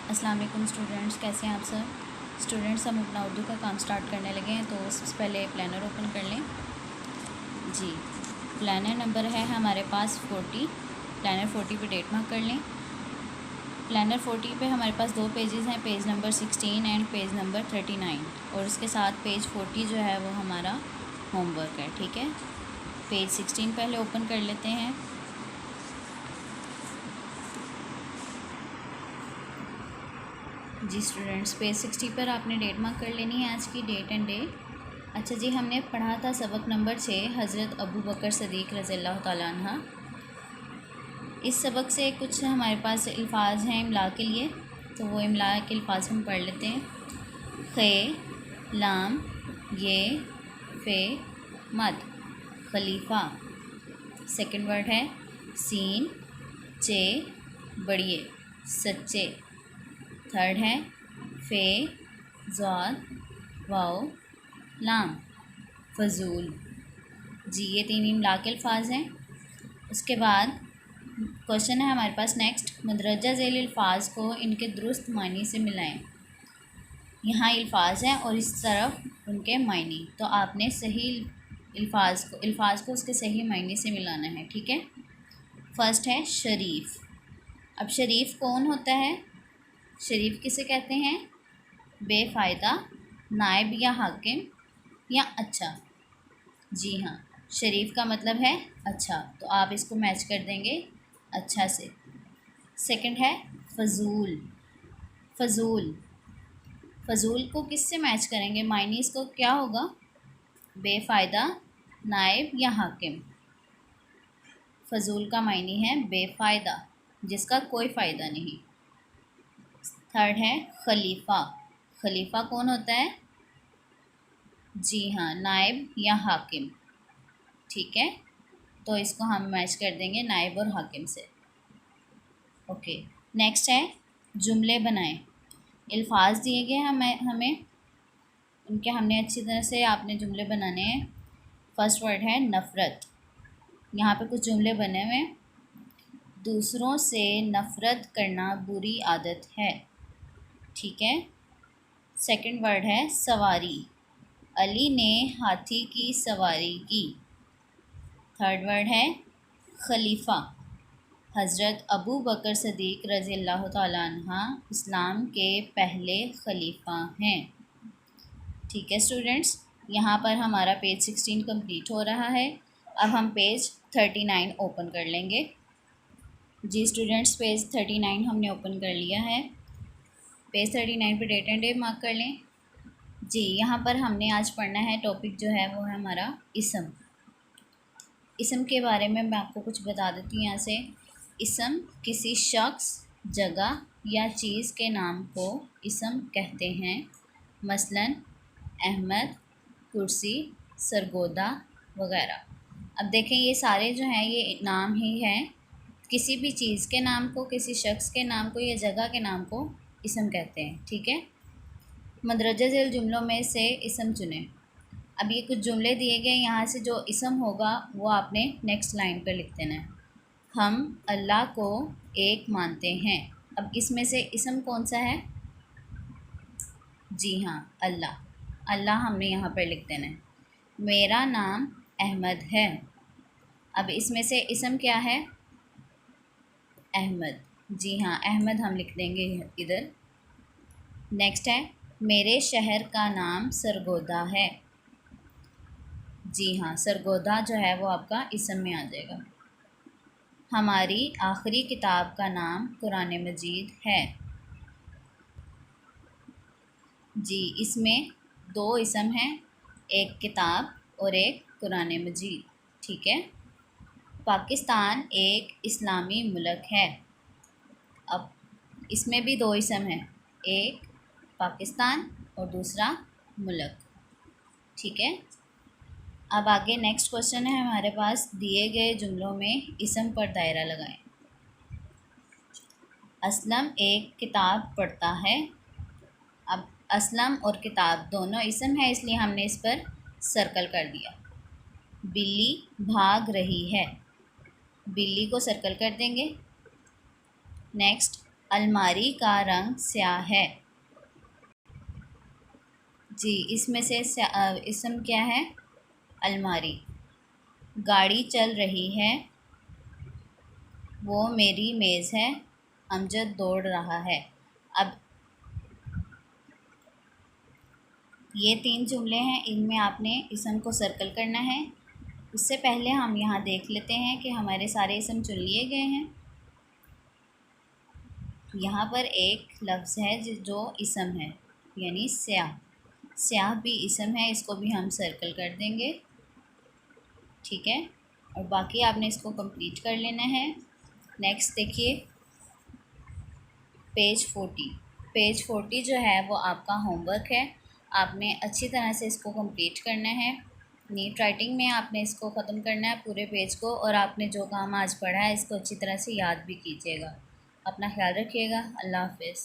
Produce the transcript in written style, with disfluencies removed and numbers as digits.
अस्सलाम वालेकुम स्टूडेंट्स, कैसे हैं आप सब। स्टूडेंट्स, हम अपना उर्दू का काम स्टार्ट करने लगे हैं, तो सबसे पहले प्लानर ओपन कर लें। जी, प्लानर नंबर है हमारे पास 40। प्लानर 40 पे डेट मार्क कर लें। प्लानर 40 पे हमारे पास दो पेजेस हैं, page number 16 and page number 39, और उसके साथ पेज 40 जो है वो हमारा होमवर्क है। ठीक है, पेज 16 पहले ओपन कर लेते हैं। जी स्टूडेंट्स, पेज 60 पर आपने डेट मार्क कर लेनी है, आज की डेट एंड डे। अच्छा जी, हमने पढ़ा था सबक नंबर 6, हज़रत अबू बकर सदीक़ रज़ियल्लाहु ताला अन्हा। इस सबक से कुछ हमारे पास अल्फाज हैं इमला के लिए, तो वो इमला के अल्फाज हम पढ़ लेते हैं। खे, लाम, ये, फे, मद, खलीफा। सेकंड वर्ड है सीन, चे, बढ़िए, सच्चे। थर्ड है फ़े, ज़ाद, वाओ, लाम, फजूल। जी, ये तीन इमला के अल्फाज हैं। उसके बाद क्वेश्चन है हमारे पास नेक्स्ट, मुदरजा झेल अल्फाज को इनके दुरुस्त मानी से मिलाएं। यहाँ अल्फाज हैं और इस तरफ उनके मायने, तो आपने सही अल्फाज को उसके सही मायने से मिलाना है। ठीक है, फर्स्ट है शरीफ। अब शरीफ कौन होता है? शरीफ किसे कहते हैं? बेफ़ायदा, नायब या हाकिम या अच्छा। जी हाँ, शरीफ का मतलब है अच्छा, तो आप इसको मैच कर देंगे अच्छा से। सेकंड है फजूल। फजूल, फजूल को किससे मैच करेंगे? मायने इसको क्या होगा? बेफ़ायदा, नायब या हाकिम। फजूल का मायने है बेफ़ायदा, जिसका कोई फ़ायदा नहीं। थर्ड है खलीफा। खलीफा कौन होता है? जी हाँ, नायब या हाकिम। ठीक है, तो इसको हम मैच कर देंगे नायब और हाकिम से। ओके, नेक्स्ट है जुमले बनाएं। अल्फाज दिए गए हमें उनके हमने अच्छी तरह से आपने जुमले बनाने हैं। फर्स्ट वर्ड है नफ़रत। यहाँ पे कुछ जुमले बने हुए हैं। दूसरों से नफ़रत करना बुरी आदत है। ठीक है। सेकंड वर्ड है सवारी। अली ने हाथी की सवारी की। थर्ड वर्ड है खलीफा। हज़रत अबू बकर सदीक़ रज़ियल्लाहु ताला अन्हा इस्लाम के पहले खलीफा हैं। ठीक है स्टूडेंट्स, यहाँ पर हमारा पेज 16 कंप्लीट हो रहा है। अब हम पेज 39 ओपन कर लेंगे। जी स्टूडेंट्स, पेज 39 हमने ओपन कर लिया है। पेज 39 पे डेट एंड डे मार्क कर लें। जी, यहाँ पर हमने आज पढ़ना है, टॉपिक जो है वो है हमारा इसम। इसम के बारे में मैं आपको कुछ बता देती हूँ यहाँ से। इसम किसी शख्स, जगह या चीज़ के नाम को इसम कहते हैं। मसलन अहमद, कुर्सी, सरगोदा वगैरह। अब देखें, ये सारे जो हैं ये नाम ही हैं। किसी भी चीज़ के नाम को, किसी शख्स के नाम को या जगह के नाम को इसम कहते हैं। ठीक है, मदरजा झेल जुमलों में से इसम चुनें। अब ये कुछ जुमले दिए गए, यहाँ से जो इसम होगा वो आपने नेक्स्ट लाइन पर लिख देना है। हम अल्लाह को एक मानते हैं। अब इसमें से इसम कौन सा है? जी हाँ, अल्लाह। अल्लाह हमने यहाँ पर लिख देना है। मेरा नाम अहमद है। अब इसमें से इसम क्या है? अहमद। जी हाँ, अहमद हम लिख देंगे इधर। नेक्स्ट है मेरे शहर का नाम सरगोदा है। जी हाँ, सरगोदा जो है वो आपका इसम में आ जाएगा। हमारी आखिरी किताब का नाम कुरान मजीद है। जी, इसमें दो इसम हैं, एक किताब और एक कुरान मजीद। ठीक है। पाकिस्तान एक इस्लामी मुल्क है। अब इसमें भी दो इसम हैं, एक पाकिस्तान और दूसरा मुल्क। ठीक है। अब आगे नेक्स्ट क्वेश्चन है हमारे पास, दिए गए जुमलों में इसम पर दायरा लगाएं। असलम एक किताब पढ़ता है। अब असलम और किताब दोनों इसम है, इसलिए हमने इस पर सर्कल कर दिया। बिल्ली भाग रही है। बिल्ली को सर्कल कर देंगे। नेक्स्ट, अलमारी का रंग स्याह है। जी, इसमें से इसम क्या है? अलमारी। गाड़ी चल रही है, वो मेरी मेज़ है, अमजद दौड़ रहा है। अब ये 3 जुमले हैं, इनमें आपने इसम को सर्कल करना है। उससे पहले हम यहाँ देख लेते हैं कि हमारे सारे इसम चुन लिए गए हैं। यहाँ पर एक लफ्ज़ है जो इसम है, यानी स्याह। स्याह भी इसम है, इसको भी हम सर्कल कर देंगे, ठीक है। और बाकी आपने इसको कंप्लीट कर लेना है। नेक्स्ट देखिए पेज 40। पेज 40 जो है वो आपका होमवर्क है, आपने अच्छी तरह से इसको कंप्लीट करना है। नीट राइटिंग में आपने इसको ख़त्म करना है पूरे पेज को, और आपने जो काम आज पढ़ा है इसको अच्छी तरह से याद भी कीजिएगा। अपना ख्याल रखिएगा। अल्लाह हाफ़िज़।